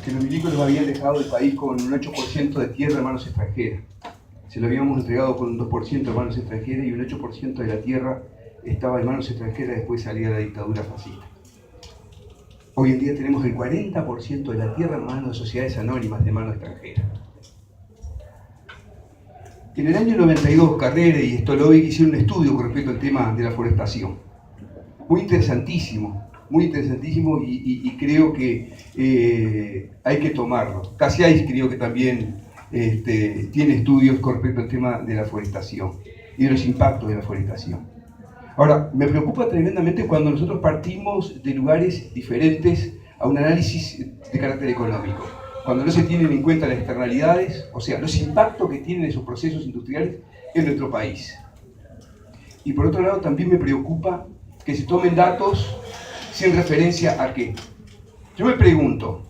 que los milicos habían dejado el país con un 8% de tierra en manos extranjeras. Se lo habíamos entregado con un 2% en manos extranjeras y un 8% de la tierra estaba en manos extranjeras después de salir de la dictadura fascista. Hoy en día tenemos el 40% de la tierra en manos de sociedades anónimas de manos extranjeras. En el año 92, Carrera y Stolovic hicieron un estudio con respecto al tema de la forestación. Muy interesantísimo y creo que hay que tomarlo. Casiais creo que también tiene estudios con respecto al tema de la forestación y de los impactos de la forestación. Ahora, me preocupa tremendamente cuando nosotros partimos de lugares diferentes a un análisis de carácter económico. Cuando no se tienen en cuenta las externalidades, o sea, los impactos que tienen esos procesos industriales en nuestro país. Y por otro lado, también me preocupa que se tomen datos sin referencia a qué. Yo me pregunto,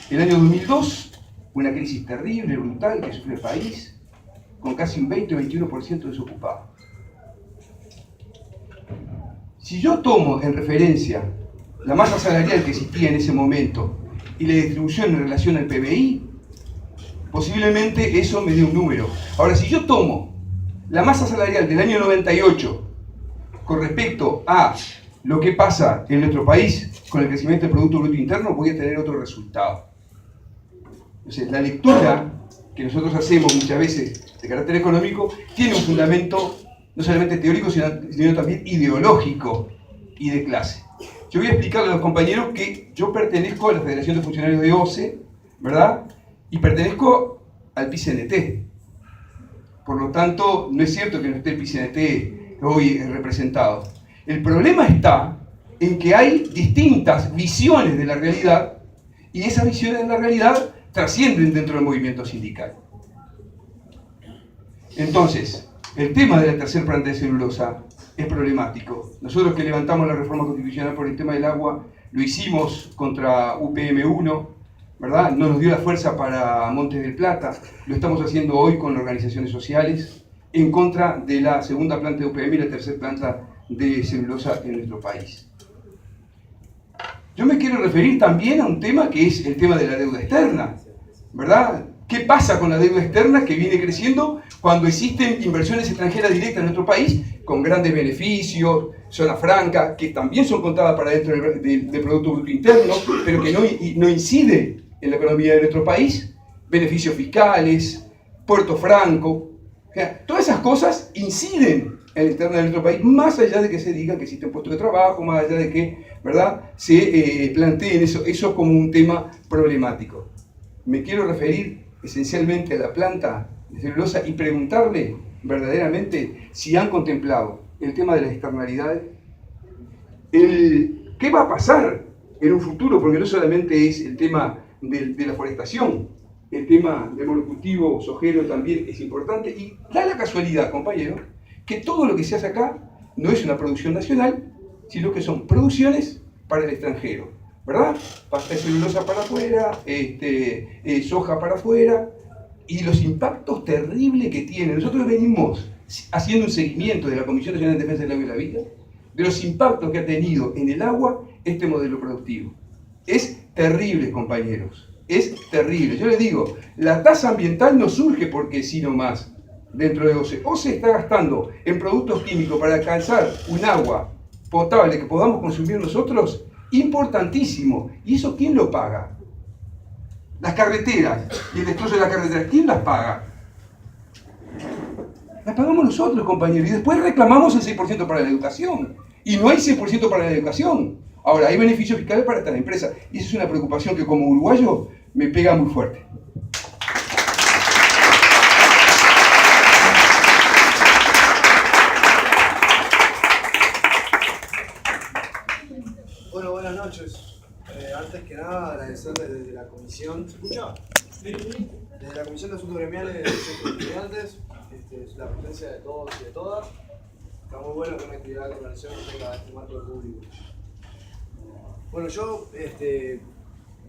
el año 2002, una crisis terrible, brutal, que sufrió el país, con casi un 20-21% desocupado. Si yo tomo en referencia la masa salarial que existía en ese momento y la distribución en relación al PBI, posiblemente eso me dé un número. Ahora, si yo tomo la masa salarial del año 98 con respecto a lo que pasa en nuestro país con el crecimiento del Producto Bruto Interno, voy a tener otro resultado. Entonces, la lectura que nosotros hacemos muchas veces de carácter económico tiene un fundamento no solamente teórico, sino también ideológico y de clase. Yo voy a explicarle a los compañeros que yo pertenezco a la Federación de Funcionarios de OCE, ¿verdad? Y pertenezco al PICNT. Por lo tanto, no es cierto que no esté el PICNT hoy representado. El problema está en que hay distintas visiones de la realidad y esas visiones de la realidad trascienden dentro del movimiento sindical. Entonces, el tema de la tercera planta de celulosa es problemático. Nosotros que levantamos la reforma constitucional por el tema del agua, lo hicimos contra UPM1, ¿verdad? No nos dio la fuerza para Montes del Plata, lo estamos haciendo hoy con organizaciones sociales en contra de la segunda planta de UPM y la tercera planta de celulosa en nuestro país. Yo me quiero referir también a un tema que es el tema de la deuda externa, ¿verdad? ¿Qué pasa con la deuda externa que viene creciendo cuando existen inversiones extranjeras directas en nuestro país con grandes beneficios, zona franca, que también son contadas para dentro del Producto Bruto Interno, pero que no incide en la economía de nuestro país? Beneficios fiscales, Puerto Franco, o sea, todas esas cosas inciden en la interna de nuestro país, más allá de que se diga que existen puestos de trabajo, más allá de que, ¿verdad?, se planteen eso como un tema problemático. Me quiero referir esencialmente a la planta de celulosa y preguntarle verdaderamente si han contemplado el tema de las externalidades, qué va a pasar en un futuro, porque no solamente es el tema de la forestación, el tema del monocultivo sojero también es importante, y da la casualidad, compañeros, que todo lo que se hace acá no es una producción nacional, sino que son producciones para el extranjero, ¿verdad? Pasta de celulosa para afuera, soja para afuera, y los impactos terribles que tiene. Nosotros venimos haciendo un seguimiento de la Comisión Nacional de Defensa del Agua y la Vida, de los impactos que ha tenido en el agua este modelo productivo. Es terrible, compañeros, es terrible. Yo les digo, la tasa ambiental no surge porque sí nomás dentro de OCE. OCE está gastando en productos químicos para alcanzar un agua potable que podamos consumir nosotros, importantísimo. ¿Y eso quién lo paga? Las carreteras y el destrozo de las carreteras, ¿quién las paga? Las pagamos nosotros, compañeros, y después reclamamos el 6% para la educación. Y no hay 6% para la educación. Ahora, hay beneficios fiscales para estas empresas. Y esa es una preocupación que como uruguayo me pega muy fuerte. Bueno, buenas noches. Antes que nada, agradecerles desde la comisión. ¿Se escucha? Sí. Desde la Comisión de Asuntos Gremiales de Centros de Estudiantes, la presencia de todos y de todas. Está muy bueno que una actividad de organización tenga este marco de público. Bueno, yo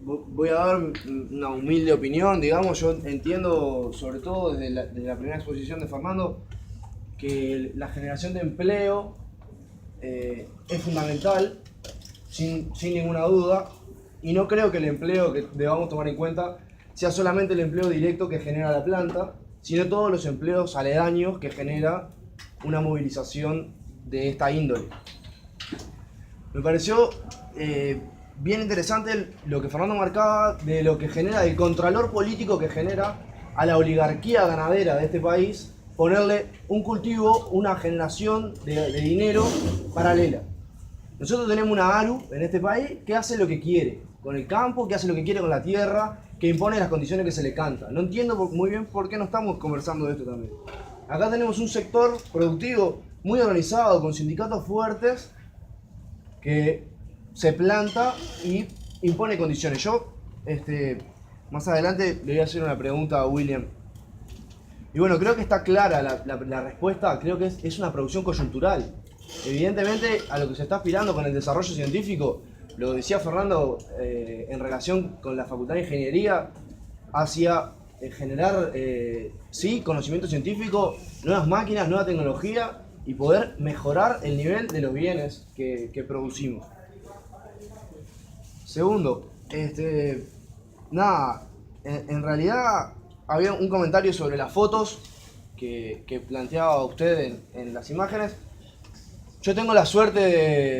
voy a dar una humilde opinión, digamos. Yo entiendo, sobre todo desde la primera exposición de Fernando, que la generación de empleo es fundamental, sin ninguna duda, y no creo que el empleo que debamos tomar en cuenta sea solamente el empleo directo que genera la planta, sino todos los empleos aledaños que genera una movilización de esta índole. Me pareció bien interesante lo que Fernando marcaba de lo que genera, el contralor político que genera a la oligarquía ganadera de este país, ponerle un cultivo, una generación de dinero paralela. Nosotros tenemos una ARU en este país que hace lo que quiere con el campo, que hace lo que quiere con la tierra, que impone las condiciones que se le canta. No entiendo muy bien por qué no estamos conversando de esto también. Acá tenemos un sector productivo muy organizado, con sindicatos fuertes, que se planta y impone condiciones. Yo, más adelante, le voy a hacer una pregunta a William. Y bueno, creo que está clara la respuesta, creo que es una producción coyuntural. Evidentemente, a lo que se está aspirando con el desarrollo científico, lo decía Fernando en relación con la Facultad de Ingeniería, hacia generar, sí, conocimiento científico, nuevas máquinas, nueva tecnología y poder mejorar el nivel de los bienes que producimos. Segundo, nada, en realidad había un comentario sobre las fotos que planteaba usted en las imágenes. Yo tengo la suerte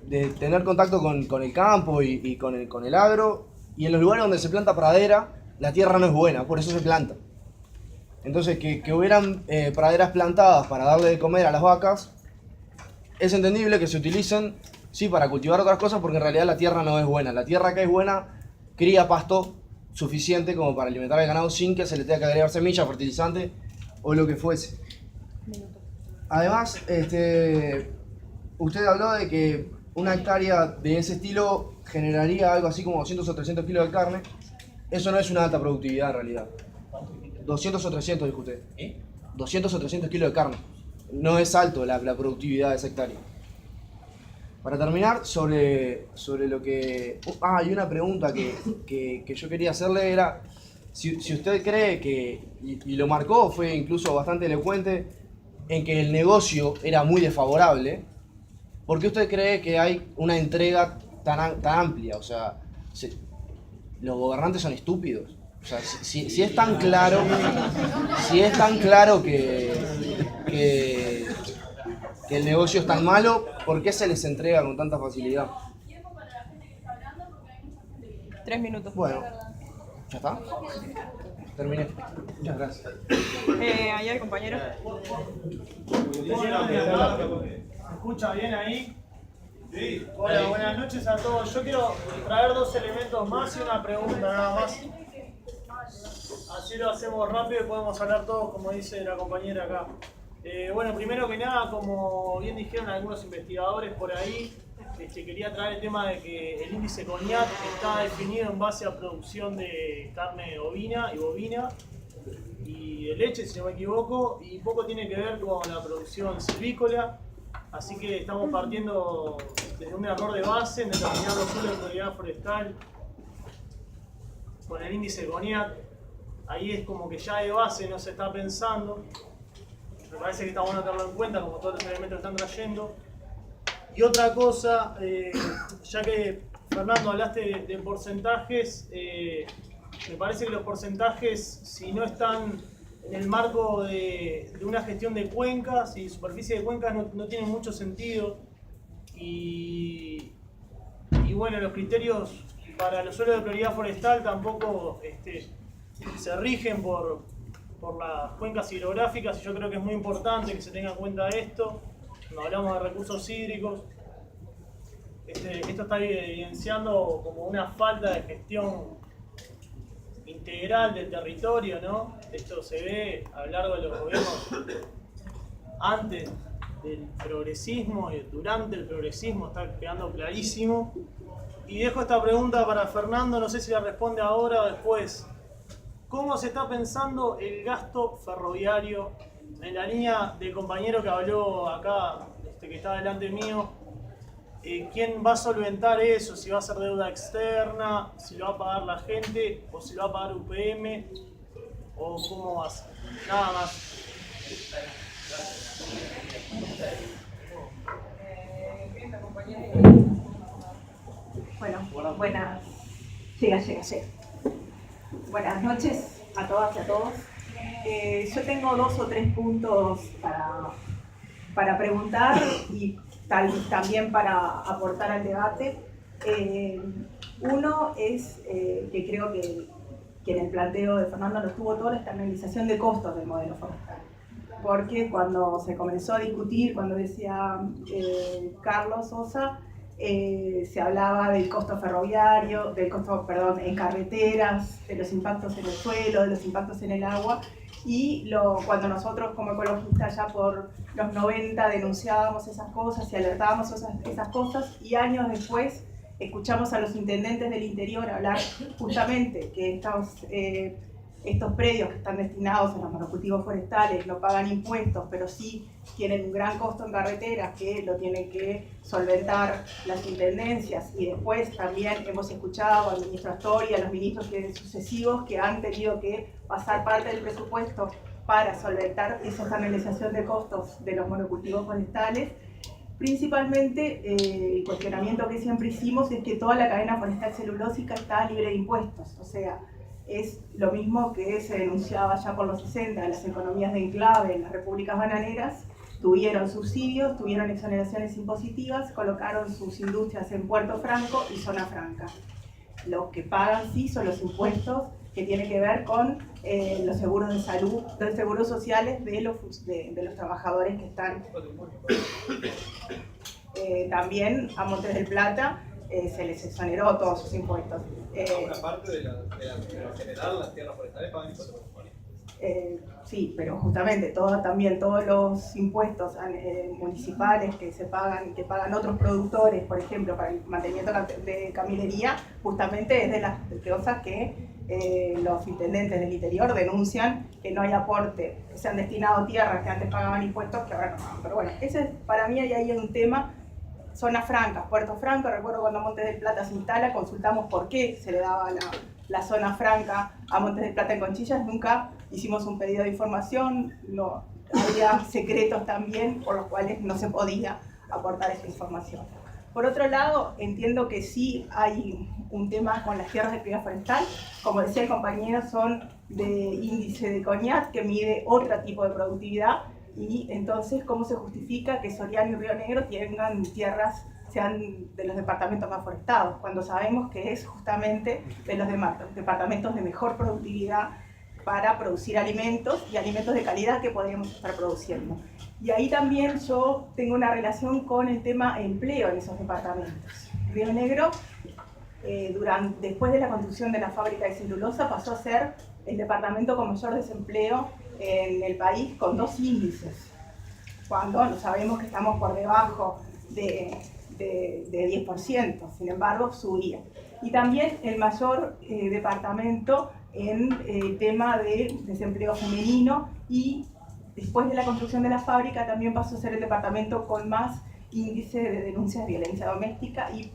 de tener contacto con el campo y con el agro, y en los lugares donde se planta pradera, la tierra no es buena, por eso se planta. Entonces, que hubieran praderas plantadas para darle de comer a las vacas, es entendible que se utilicen, sí, para cultivar otras cosas, porque en realidad la tierra no es buena. La tierra que es buena cría pasto suficiente como para alimentar al ganado sin que se le tenga que agregar semilla, fertilizante o lo que fuese. Además, usted habló de que una hectárea de ese estilo generaría algo así como 200 o 300 kilos de carne. Eso no es una alta productividad en realidad. 200 o 300, dijo usted. 200 o 300 kilos de carne. No es alto la productividad de esa hectárea. Para terminar, sobre lo que... hay una pregunta que yo quería hacerle era, si usted cree que, y lo marcó, fue incluso bastante elocuente, en que el negocio era muy desfavorable, ¿por qué usted cree que hay una entrega tan amplia? O sea, los gobernantes son estúpidos. O sea, si es tan claro, que el negocio es tan malo, ¿por qué se les entrega con tanta facilidad? 3 minutos. Bueno, ¿ya está? Terminé. Muchas gracias. Ahí el compañero. ¿Me escucha bien ahí? Sí. Hola, buenas noches a todos. Yo quiero traer 2 elementos más y una pregunta nada más. Así lo hacemos rápido y podemos hablar todos, como dice la compañera acá. Bueno, primero que nada, como bien dijeron algunos investigadores por ahí, quería traer el tema de que el índice CONIAT está definido en base a producción de carne ovina y bovina y de leche, si no me equivoco, y poco tiene que ver con la producción silvícola. Así que estamos partiendo desde un error de base en determinar los suelos de propiedad forestal con el índice CONIAT. Ahí es como que ya de base no se está pensando. Me parece que está bueno tenerlo en cuenta, como todos los elementos que están trayendo. Y otra cosa, ya que Fernando hablaste de porcentajes, me parece que los porcentajes, si no están en el marco de una gestión de cuencas y superficie de cuencas, no tienen mucho sentido. Y bueno, los criterios para los suelos de prioridad forestal tampoco se rigen por las cuencas hidrográficas, y yo creo que es muy importante que se tenga en cuenta esto cuando hablamos de recursos hídricos. Esto está evidenciando como una falta de gestión integral del territorio, ¿no? Esto se ve a lo largo de los gobiernos antes del progresismo y durante el progresismo, está quedando clarísimo. Y dejo esta pregunta para Fernando, no sé si la responde ahora o después. ¿Cómo se está pensando el gasto ferroviario en la línea del compañero que habló acá, que está delante mío? ¿Quién va a solventar eso? ¿Si va a ser deuda externa? ¿Si lo va a pagar la gente? ¿O si lo va a pagar UPM? ¿O cómo va a ser? Nada más. Bueno, buenas llega. Buenas noches a todas y a todos. Yo tengo 2 o 3 puntos para preguntar y también para aportar al debate. Uno es que creo que en el planteo de Fernando no estuvo toda la externalización de costos del modelo forestal. Porque cuando se comenzó a discutir, cuando decía Carlos Sosa, se hablaba del costo ferroviario, en carreteras, de los impactos en el suelo, de los impactos en el agua, y cuando nosotros como ecologistas ya por los 90 denunciábamos esas cosas y alertábamos esas cosas, y años después escuchamos a los intendentes del interior hablar justamente que estos predios que están destinados a los monocultivos forestales no pagan impuestos, pero sí tienen un gran costo en carreteras que lo tienen que solventar las intendencias. Y después también hemos escuchado al ministro Astori y a los ministros sucesivos que han tenido que pasar parte del presupuesto para solventar esa externalización de costos de los monocultivos forestales. Principalmente, el cuestionamiento que siempre hicimos es que toda la cadena forestal celulósica está libre de impuestos, o sea, es lo mismo que se denunciaba ya por los 60, las economías de enclave, las repúblicas bananeras, tuvieron subsidios, tuvieron exoneraciones impositivas, colocaron sus industrias en Puerto Franco y Zona Franca. Lo que pagan sí son los impuestos que tienen que ver con los seguros de salud, los seguros sociales de los trabajadores que están. También a Montes del Plata se les exoneró todos sus impuestos. Una parte de lo general, las tierras forestales pagan impuestos municipales. Sí, pero justamente también todos los impuestos municipales que pagan otros productores, por ejemplo, para el mantenimiento de camilería, justamente es de las cosas que los intendentes del interior denuncian que no hay aporte, que se han destinado tierras que antes pagaban impuestos que ahora no pagan. Pero bueno, para mí ahí hay un tema. Zonas francas, Puerto Franco, recuerdo cuando Montes del Plata se instala, consultamos por qué se le daba la zona franca a Montes del Plata en Conchillas, nunca hicimos un pedido de información, no, había secretos también por los cuales no se podía aportar esa información. Por otro lado, entiendo que sí hay un tema con las tierras de actividad forestal, como decía el compañero, son de índice de Coñat, que mide otro tipo de productividad, y entonces, ¿cómo se justifica que Soriano y Río Negro tengan tierras, sean de los departamentos más forestados, cuando sabemos que es justamente de los departamentos de mejor productividad para producir alimentos y alimentos de calidad que podríamos estar produciendo? Y ahí también yo tengo una relación con el tema empleo en esos departamentos. Río Negro, después de la construcción de la fábrica de celulosa, pasó a ser el departamento con mayor desempleo en el país, con 2 índices, cuando sabemos que estamos por debajo de 10%, sin embargo subía. Y también el mayor departamento en el tema de desempleo femenino, y después de la construcción de la fábrica también pasó a ser el departamento con más índice de denuncias de violencia doméstica y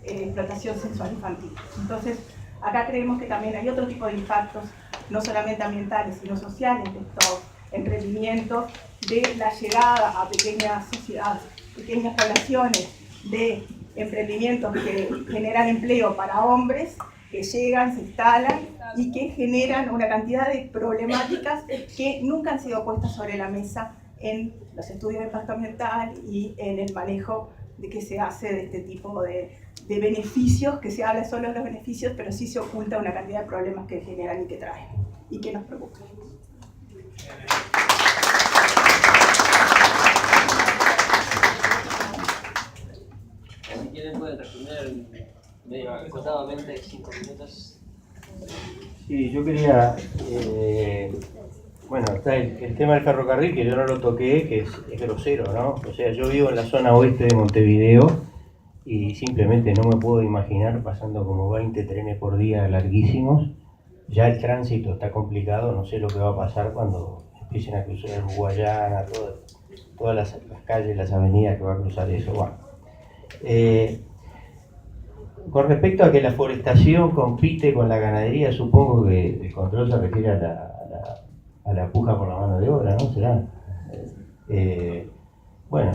explotación sexual infantil. Entonces, acá creemos que también hay otro tipo de impactos, no solamente ambientales, sino sociales, de estos emprendimientos, de la llegada a pequeñas sociedades, pequeñas poblaciones de emprendimientos que generan empleo para hombres, que llegan, se instalan y que generan una cantidad de problemáticas que nunca han sido puestas sobre la mesa en los estudios de impacto ambiental y en el manejo de que se hace de este tipo de beneficios, que se habla solo de los beneficios, pero sí se oculta una cantidad de problemas que generan y que traen y que nos preocupan. Si quieren pueden responder medio acotadamente, 5 minutos. Sí, yo quería, bueno, está el tema del ferrocarril, que yo no lo toqué, que es grosero, ¿no? O sea, yo vivo en la zona oeste de Montevideo y simplemente no me puedo imaginar pasando como 20 trenes por día larguísimos. Ya el tránsito está complicado, no sé lo que va a pasar cuando empiecen a cruzar Guayana, todas las calles, las avenidas que va a cruzar eso. Bueno. Con respecto a que la forestación compite con la ganadería, supongo que el control se refiere a la puja por la mano de obra, ¿no? ¿Será? Bueno,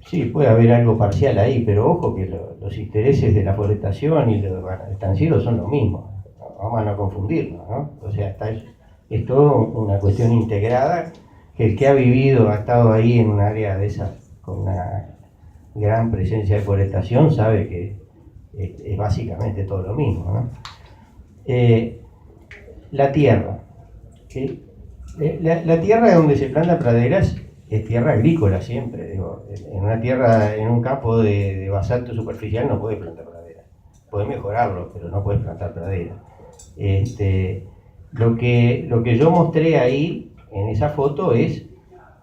Sí, puede haber algo parcial ahí, pero ojo que los intereses de la forestación y los estancieros son lo mismo. Vamos a no confundirnos, ¿no? O sea, es todo una cuestión integrada, que el que ha vivido, ha estado ahí en un área de esas, con una gran presencia de forestación, sabe que es básicamente todo lo mismo, ¿no? La tierra. ¿Sí? La tierra donde se plantan praderas es tierra agrícola siempre. Digo, en una tierra, en un campo de basalto superficial no puedes plantar pradera. Puedes mejorarlo, pero no puedes plantar pradera. Lo que yo mostré ahí en esa foto es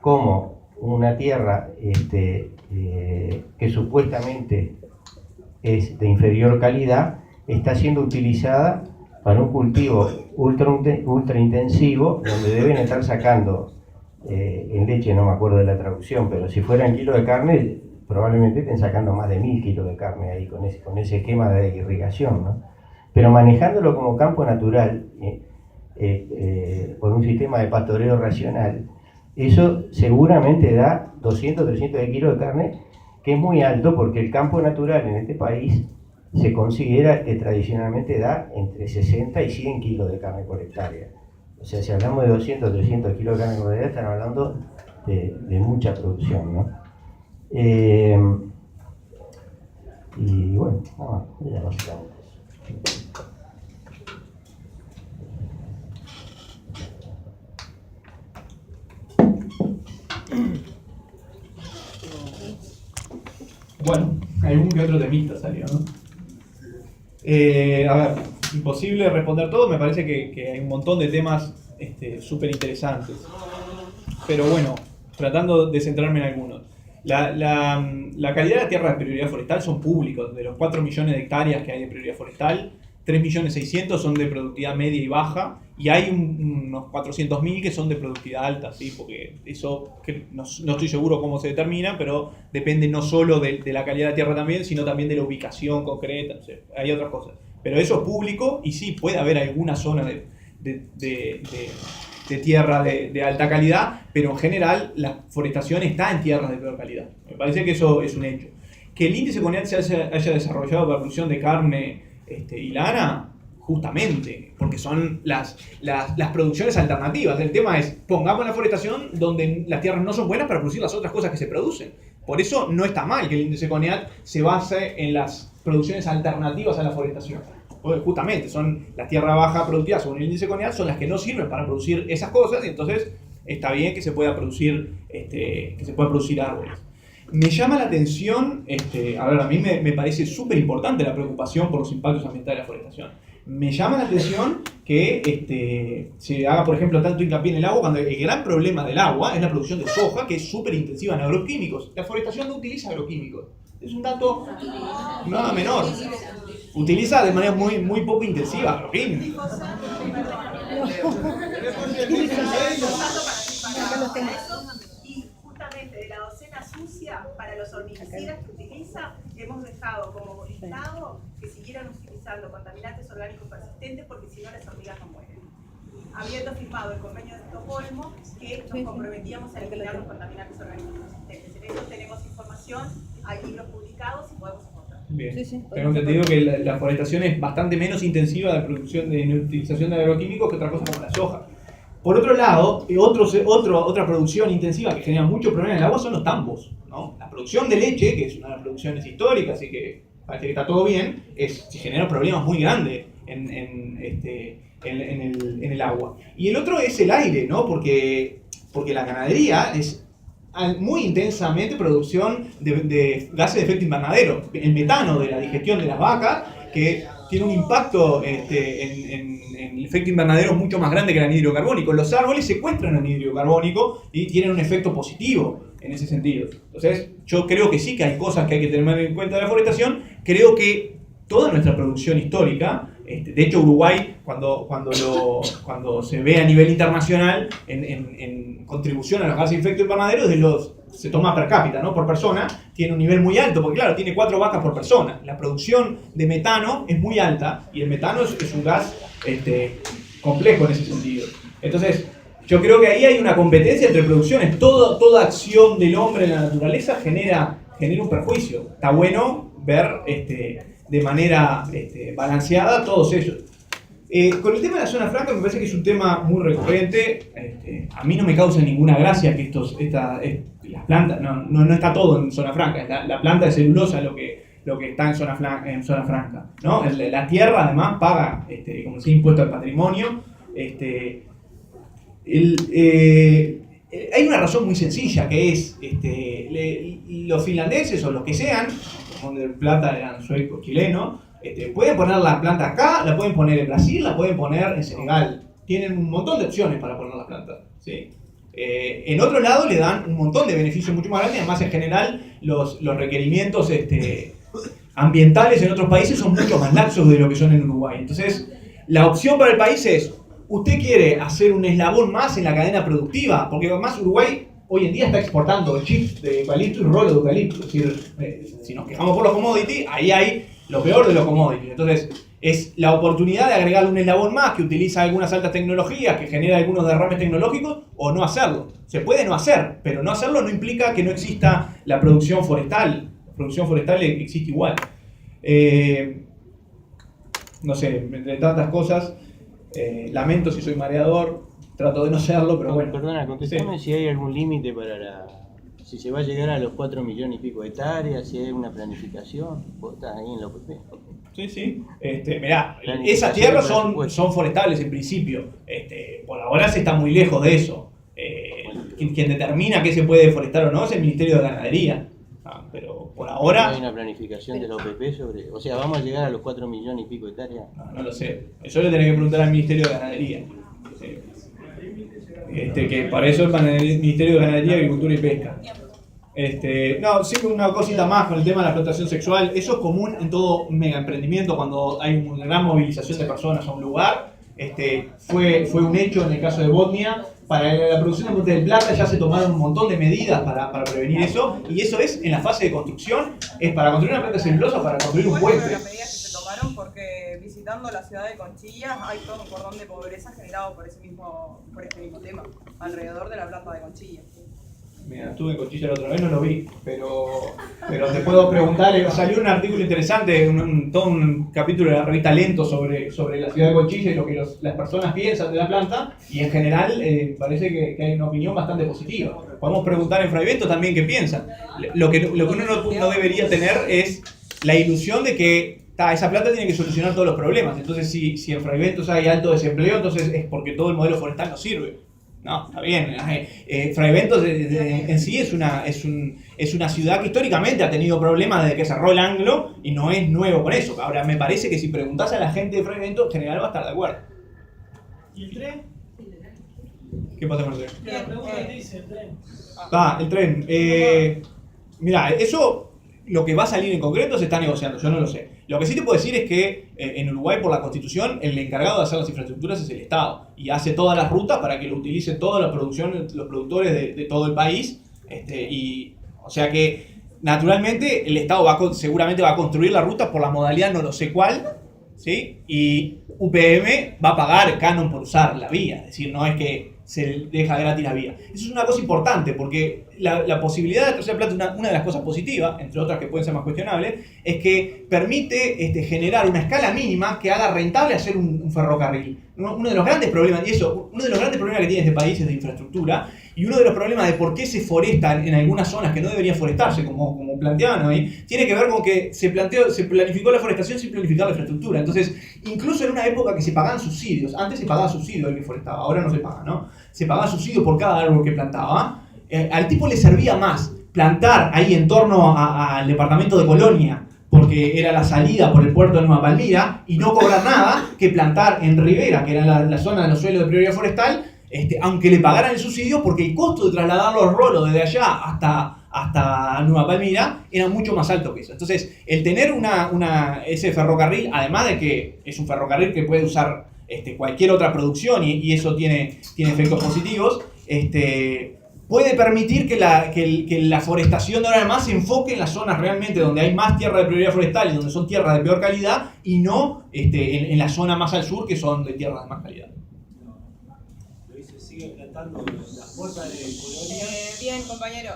cómo una tierra que supuestamente es de inferior calidad está siendo utilizada para un cultivo ultra intensivo, donde deben estar sacando en leche, no me acuerdo de la traducción, pero si fueran kilos de carne, probablemente estén sacando más de 1000 kilos de carne ahí con ese esquema de irrigación, ¿no? Pero manejándolo como campo natural, por un sistema de pastoreo racional, eso seguramente da 200, 300 kilos de carne, que es muy alto porque el campo natural en este país se considera que tradicionalmente da entre 60 y 100 kilos de carne por hectárea. O sea, si hablamos de 200 o 300 kilos de carne por hectárea, están hablando de mucha producción, ¿no? Y bueno, ya básicamente eso. Bueno, algún que otro temita salió, ¿no? A ver, imposible responder todo, me parece que hay un montón de temas súper interesantes. Pero bueno, tratando de centrarme en algunos. La calidad de la tierra de prioridad forestal son públicos. De los 4 millones de hectáreas que hay de prioridad forestal, 3.600.000 son de productividad media y baja, y hay unos 400.000 que son de productividad alta, ¿sí? Porque eso no estoy seguro cómo se determina, pero depende no solo de la calidad de la tierra también, sino también de la ubicación concreta, o sea, hay otras cosas. Pero eso es público y sí, puede haber alguna zona de tierra de alta calidad, pero en general la forestación está en tierras de peor calidad. Me parece que eso es un hecho. Que el índice CONEAT se haya desarrollado para producción de carne y lana, justamente, porque son las producciones alternativas. El tema es, pongamos la forestación donde las tierras no son buenas para producir las otras cosas que se producen. Por eso no está mal que el índice CONEAT se base en las producciones alternativas a la forestación. Porque justamente son las tierras bajas productivas según el índice CONEAT, son las que no sirven para producir esas cosas, y entonces está bien que se pueda producir, árboles. Me llama la atención, a mí me parece súper importante la preocupación por los impactos ambientales de la forestación. Me llama la atención que se haga, por ejemplo, tanto hincapié en el agua, cuando el gran problema del agua es la producción de soja, que es súper intensiva en agroquímicos. La forestación no utiliza agroquímicos. Es un dato nada menor. Utiliza de manera muy poco intensiva agroquímicos. Y justamente de la docena sucia para los hormiguicidas que utiliza, hemos dejado como listado que siguieran utilizando contaminantes orgánicos persistentes porque si no las hormigas no mueren. Habiendo firmado el convenio de Estocolmo que nos comprometíamos a eliminar los contaminantes orgánicos persistentes. En eso tenemos información, hay libros publicados y podemos encontrar. Bien, tengo entendido que la forestación es bastante menos intensiva de producción de utilización de agroquímicos que otra cosa como la soja. Por otro lado, otra producción intensiva que genera mucho problema en el agua son los tambos, ¿no? La producción de leche, que es una de las producciones históricas, así que parece que está todo bien, se generan problemas muy grandes en el agua. Y el otro es el aire, ¿no? Porque la ganadería es muy intensamente producción de gases de efecto invernadero. El metano de la digestión de las vacas, que tiene un impacto en el efecto invernadero mucho más grande que el anhídrido carbónico. Los árboles secuestran el anhídrido carbónico y tienen un efecto positivo en ese sentido. Entonces, yo creo que sí que hay cosas que hay que tener en cuenta de la forestación. Creo que toda nuestra producción histórica, de hecho Uruguay, cuando se ve a nivel internacional en contribución a los gases de efecto invernadero, se toma per cápita, ¿no? Por persona, tiene un nivel muy alto, porque claro, tiene 4 vacas por persona. La producción de metano es muy alta, y el metano es un gas complejo en ese sentido. Entonces, yo creo que ahí hay una competencia entre producciones. Toda acción del hombre en la naturaleza genera genera un perjuicio. Está bueno ver de manera balanceada todos ellos. Con el tema de la zona franca me parece que es un tema muy recurrente. A mí no me causa ninguna gracia que las plantas, no está todo en zona franca, la planta de celulosa lo que está en zona franca, ¿no? La tierra además paga, como se impuesto al patrimonio. Hay una razón muy sencilla que es los finlandeses o los que sean, como de plata eran suecos, chilenos, pueden poner la planta acá, la pueden poner en Brasil, la pueden poner en Senegal. Tienen un montón de opciones para poner la planta, ¿sí? En otro lado le dan un montón de beneficios mucho más grandes. Además, en general, los requerimientos ambientales en otros países son mucho más laxos de lo que son en Uruguay. Entonces, la opción para el país es: ¿usted quiere hacer un eslabón más en la cadena productiva? Porque además Uruguay hoy en día está exportando chips de eucalipto y rolo de eucalipto. Es decir, si nos quejamos por los commodities, ahí hay lo peor de los commodities. Entonces, es la oportunidad de agregar un eslabón más que utiliza algunas altas tecnologías, que genera algunos derrames tecnológicos, o no hacerlo. Se puede no hacer, pero no hacerlo no implica que no exista la producción forestal. La producción forestal existe igual. No sé, entre tantas cosas, lamento si soy mareador, trato de no serlo, pero bueno. Perdona, contestame si hay algún límite para si se va a llegar a los 4 millones y pico de hectáreas, si hay una planificación. Vos estás ahí en la OPP. Sí. Mirá, esas tierras son forestales en principio. Por ahora se está muy lejos de eso. Quien determina qué se puede deforestar o no es el Ministerio de Ganadería. Pero por ahora... ¿No hay una planificación de la OPP sobre...? O sea, ¿vamos a llegar a los 4 millones y pico de hectáreas? No lo sé. Eso le tenés que preguntar al Ministerio de Ganadería. Que para eso es el Ministerio de Ganadería, Agricultura y Pesca. Siempre una cosita más con el tema de la explotación sexual. Eso es común en todo mega emprendimiento cuando hay una gran movilización de personas a un lugar. Fue un hecho en el caso de Botnia. Para la producción de Monte del Plata ya se tomaron un montón de medidas para prevenir eso. Y eso es en la fase de construcción. Es para construir una planta de celulosa, para construir un puente. Las medidas que se tomaron porque visitando la ciudad de Conchillas hay todo un cordón de pobreza generado por este mismo tema, alrededor de la planta de Conchillas. Mira, estuve en Conchilla la otra vez, no lo vi, pero te puedo preguntar, salió un artículo interesante, todo un capítulo de la revista Lento sobre la ciudad de Conchilla y lo que las personas piensan de la planta, y en general parece que hay una opinión bastante positiva. Podemos preguntar en Fraivento también qué piensan. Lo que uno no debería tener es la ilusión de que esa planta tiene que solucionar todos los problemas. Entonces, si en Fraivento hay alto desempleo, entonces es porque todo el modelo forestal no sirve. No, está bien. Fraivento en sí es una ciudad que históricamente ha tenido problemas desde que cerró el Anglo y no es nuevo con eso. Ahora, me parece que si preguntás a la gente de Fraivento, en general va a estar de acuerdo. ¿Y el tren? ¿Qué pasa con el tren? La pregunta que dice el tren. El tren. Mirá, eso, lo que va a salir en concreto se está negociando, yo no lo sé. Lo que sí te puedo decir es que en Uruguay, por la Constitución, el encargado de hacer las infraestructuras es el Estado. Y hace todas las rutas para que lo utilicen toda la producción, los productores de todo el país. O sea que, naturalmente, el Estado seguramente va a construir la ruta por la modalidad no lo sé cuál, ¿sí? Y UPM va a pagar canon por usar la vía. Es decir, no es que se deja gratis la vía. Eso es una cosa importante porque la posibilidad de tercera planta, una de las cosas positivas, entre otras que pueden ser más cuestionables, es que permite generar una escala mínima que haga rentable hacer un ferrocarril. Uno de los grandes problemas, uno de los grandes problemas que tiene este país es de infraestructura, y uno de los problemas de por qué se forestan en algunas zonas que no deberían forestarse, como planteaban hoy, tiene que ver con que se planificó la forestación sin planificar la infraestructura. Entonces, incluso en una época que se pagaban subsidios, antes se pagaba subsidio al que forestaba, ahora no se paga, ¿no? Se pagaba subsidio por cada árbol que plantaba. Al tipo le servía más plantar ahí en torno al departamento de Colonia, porque era la salida por el puerto de Nueva Palmira, y no cobrar nada, que plantar en Rivera, que era la zona de los suelos de prioridad forestal, aunque le pagaran el subsidio, porque el costo de trasladar los rolos desde allá hasta Nueva Palmira era mucho más alto que eso. Entonces, el tener ese ferrocarril, además de que es un ferrocarril que puede usar cualquier otra producción y eso tiene efectos positivos, puede permitir que la forestación de ahora en más se enfoque en las zonas realmente donde hay más tierra de prioridad forestal y donde son tierras de peor calidad, y no en la zona más al sur que son de tierras de más calidad. Lo hice siguen cantando las puertas de Colonia. Bien, compañero,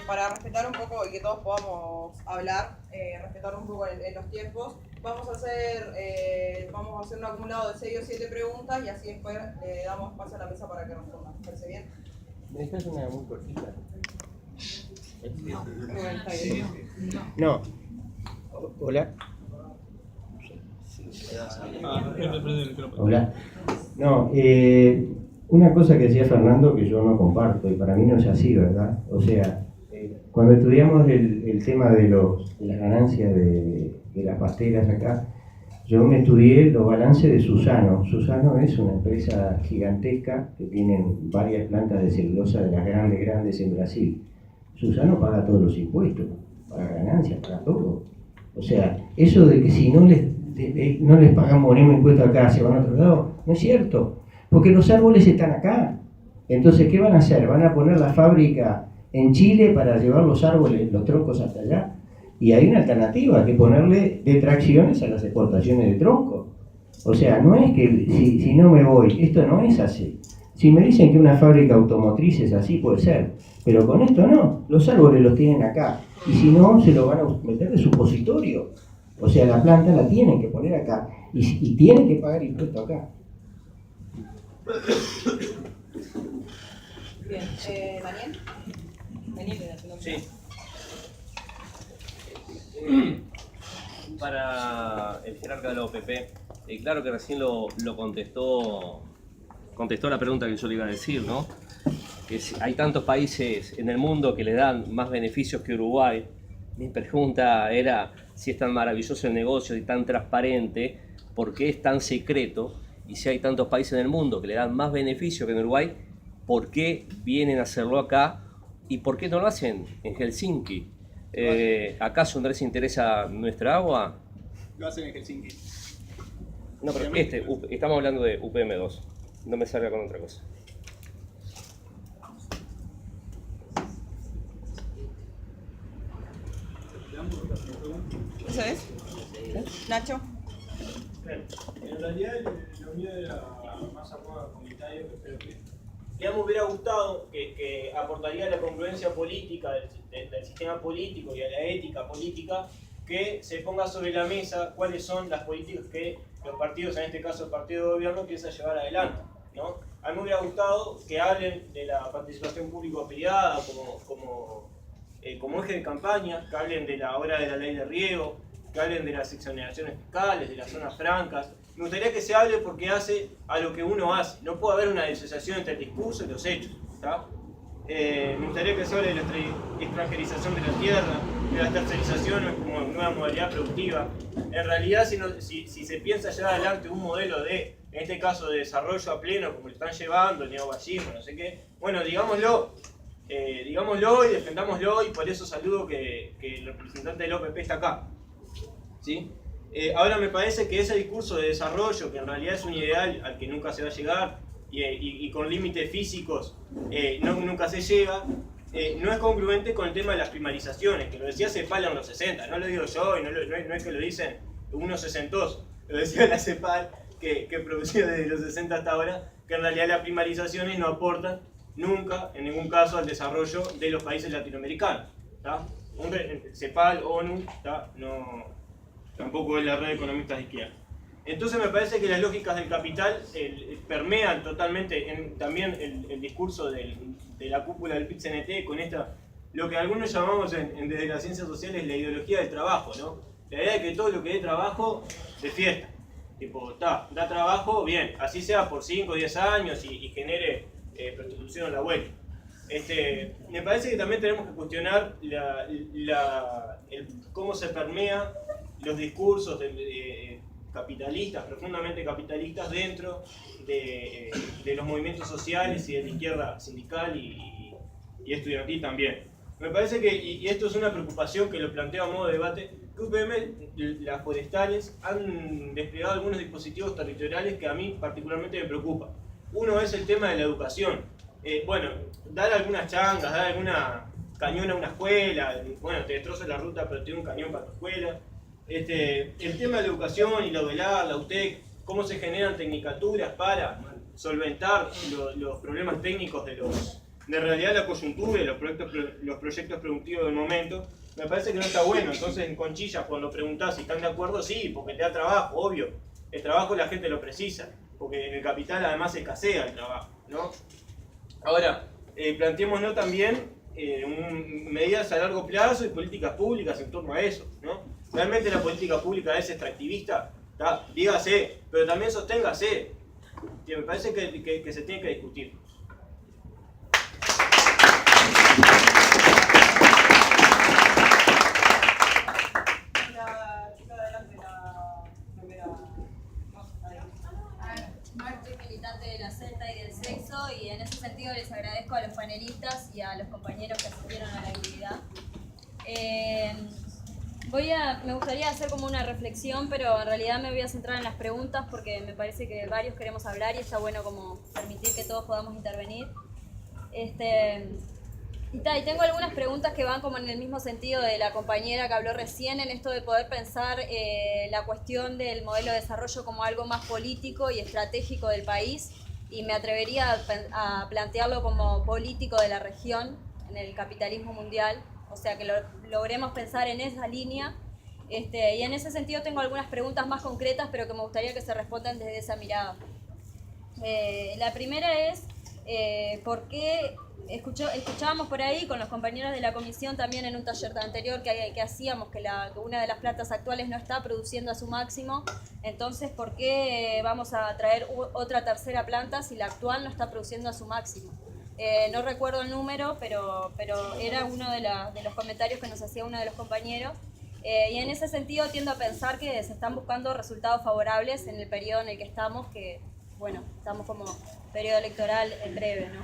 para respetar un poco y que todos podamos hablar, respetar un poco en los tiempos, vamos a hacer un acumulado de 6 o 7 preguntas y así después le damos paso a la mesa para que respondan. ¿Me parece bien? ¿Me dejas una muy cortita? Bueno, está bien. No. Hola. Hola. No, una cosa que decía Fernando que yo no comparto y para mí no es así, ¿verdad? O sea, cuando estudiamos el tema de las ganancias de las pasteras acá, yo me estudié los balances de Suzano. Suzano es una empresa gigantesca que tiene varias plantas de celulosa de las grandes en Brasil. Suzano paga todos los impuestos, paga ganancias, paga todo. O sea, eso de que si no les pagamos ningún impuesto acá, se van a otro lado, no es cierto, porque los árboles están acá. Entonces, ¿qué van a hacer? ¿Van a poner la fábrica en Chile para llevar los árboles, los troncos hasta allá? Y hay una alternativa, que ponerle detracciones a las exportaciones de troncos. O sea, no es que si no me voy, esto no es así. Si me dicen que una fábrica automotriz es así, puede ser, pero con esto no, los árboles los tienen acá. Y si no, se lo van a meter de supositorio. O sea, la planta la tienen que poner acá y tienen que pagar impuesto acá. Bien, Daniel. Daniel, Sí. Para el jerarca de la OPP, claro que recién lo contestó la pregunta que yo le iba a decir, ¿no? Que hay tantos países en el mundo que le dan más beneficios que Uruguay. Mi pregunta era si es tan maravilloso el negocio y tan transparente, ¿por qué es tan secreto? Y si hay tantos países en el mundo que le dan más beneficios que en Uruguay, ¿por qué vienen a hacerlo acá? ¿Y por qué no lo hacen en Helsinki? ¿Acaso no les interesa nuestra agua? Lo hacen en Helsinki. No, pero estamos hablando de UPM2. No me salga con otra cosa. ¿Eso es? Nacho. En realidad, lo mío era más a modo de comentario, que espero que. Ya me hubiera gustado que aportaría a la congruencia política del sistema político y a la ética política, que se ponga sobre la mesa cuáles son las políticas que los partidos, en este caso el partido de gobierno, piensan llevar adelante, ¿no? A mí me hubiera gustado que hablen de la participación público-privada como eje de campaña, que hablen de la hora de la ley de riego, que hablen de las exoneraciones fiscales, de las zonas francas. Me gustaría que se hable porque hace a lo que uno hace. No puede haber una disociación entre el discurso y los hechos, ¿tá? Me gustaría que se hable de la extranjerización de la tierra, de la tercerización como nueva modalidad productiva. En realidad, si se piensa llevar adelante un modelo de, en este caso, de desarrollo a pleno, como lo están llevando, el neogallismo, no sé qué, bueno, digámoslo y defendámoslo, y por eso saludo que el representante del OPP está acá, ¿sí? Ahora me parece que ese discurso de desarrollo, que en realidad es un ideal al que nunca se va a llegar y con límites físicos nunca se llega, no es congruente con el tema de las primarizaciones, que lo decía CEPAL en los 60, no lo digo yo y no es que lo dicen unos sesentosos, lo decía la CEPAL que producía desde los 60 hasta ahora, que en realidad las primarizaciones no aportan nunca, en ningún caso, al desarrollo de los países latinoamericanos, ¿tá? CEPAL, ONU, ¿tá? Tampoco es la red de economistas de izquierda. Entonces me parece que las lógicas del capital permean totalmente también el discurso de la cúpula del PIT-CNT con lo que algunos llamamos desde las ciencias sociales la ideología del trabajo, ¿no? La idea de que todo lo que dé trabajo, de fiesta. Tipo, da trabajo, bien, así sea por 5 o 10 años y genere prostitución a la vuelta. Me parece que también tenemos que cuestionar cómo se permea los discursos capitalistas, profundamente capitalistas, dentro de los movimientos sociales y de la izquierda sindical y estudiantil también. Me parece que, y esto es una preocupación que lo planteo a modo de debate, que UPM, las forestales, han desplegado algunos dispositivos territoriales que a mí particularmente me preocupan. Uno es el tema de la educación. Bueno, dar algunas changas, dar alguna cañón a una escuela, bueno, te destroza la ruta pero tiene un cañón para tu escuela. El tema de la educación y la UDELAR, la UTEC, cómo se generan tecnicaturas para solventar los problemas técnicos de en realidad la coyuntura y los proyectos productivos del momento, me parece que no está bueno. Entonces en Conchillas, cuando preguntás si están de acuerdo, sí, porque te da trabajo, obvio. El trabajo la gente lo precisa, porque en el capital además escasea el trabajo, ¿no? Ahora, planteémonos también medidas a largo plazo y políticas públicas en torno a eso, ¿no? Realmente la política pública es extractivista, dígase, pero también sosténgase. Me parece que se tiene que discutir. Soy militante de la Celta y del Sexo, y en ese sentido les agradezco a los panelistas y a los compañeros que asistieron a la actividad. Me gustaría hacer como una reflexión, pero en realidad me voy a centrar en las preguntas porque me parece que varios queremos hablar y está bueno como permitir que todos podamos intervenir. Y tengo algunas preguntas que van como en el mismo sentido de la compañera que habló recién, en esto de poder pensar la cuestión del modelo de desarrollo como algo más político y estratégico del país, y me atrevería a plantearlo como político de la región en el capitalismo mundial, o sea que lo logremos pensar en esa línea. Y en ese sentido tengo algunas preguntas más concretas, pero que me gustaría que se respondan desde esa mirada. La primera es, ¿por qué? Escuchábamos por ahí con los compañeros de la comisión también en un taller anterior que hacíamos que una de las plantas actuales no está produciendo a su máximo. Entonces, ¿por qué vamos a traer otra tercera planta si la actual no está produciendo a su máximo? No recuerdo el número, pero era uno de los comentarios que nos hacía uno de los compañeros. Y en ese sentido tiendo a pensar que se están buscando resultados favorables en el periodo en el que estamos, que, bueno, estamos como periodo electoral en breve, ¿no?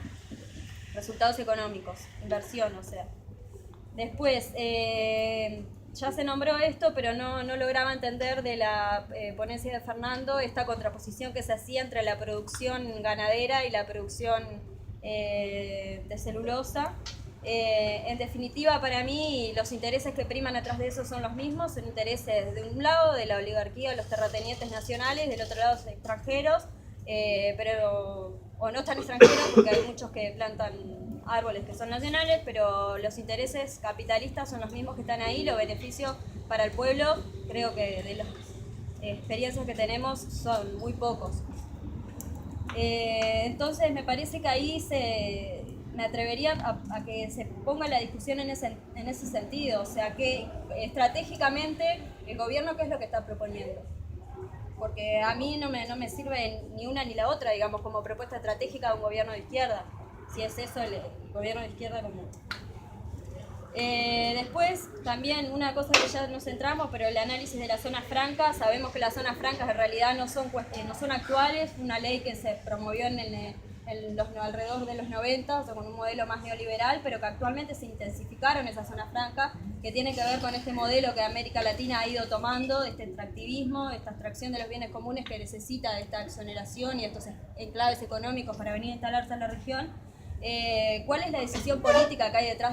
Resultados económicos, inversión, o sea. Después, ya se nombró esto, pero no lograba entender de la ponencia de Fernando esta contraposición que se hacía entre la producción ganadera y la producción de celulosa. En definitiva, para mí, los intereses que priman atrás de eso son los mismos, son intereses de un lado de la oligarquía, de los terratenientes nacionales, del otro lado de extranjeros, o no tan extranjeros porque hay muchos que plantan árboles que son nacionales, pero los intereses capitalistas son los mismos que están ahí. Los beneficios para el pueblo, creo que de las experiencias que tenemos, son muy pocos. Entonces me parece que ahí me atrevería a que se ponga la discusión en ese sentido, o sea, que estratégicamente el gobierno qué es lo que está proponiendo. Porque a mí no me sirve ni una ni la otra, digamos, como propuesta estratégica de un gobierno de izquierda, si es eso el gobierno de izquierda común. Después, también una cosa que ya nos centramos, pero el análisis de las zonas francas. Sabemos que las zonas francas en realidad no son actuales, una ley que se promovió alrededor de los 90, o sea, con un modelo más neoliberal, pero que actualmente se intensificaron esas zonas francas, que tienen que ver con este modelo que América Latina ha ido tomando, de este extractivismo, esta extracción de los bienes comunes que necesita de esta exoneración y estos enclaves económicos para venir a instalarse en la región. ¿Cuál es la decisión política que hay detrás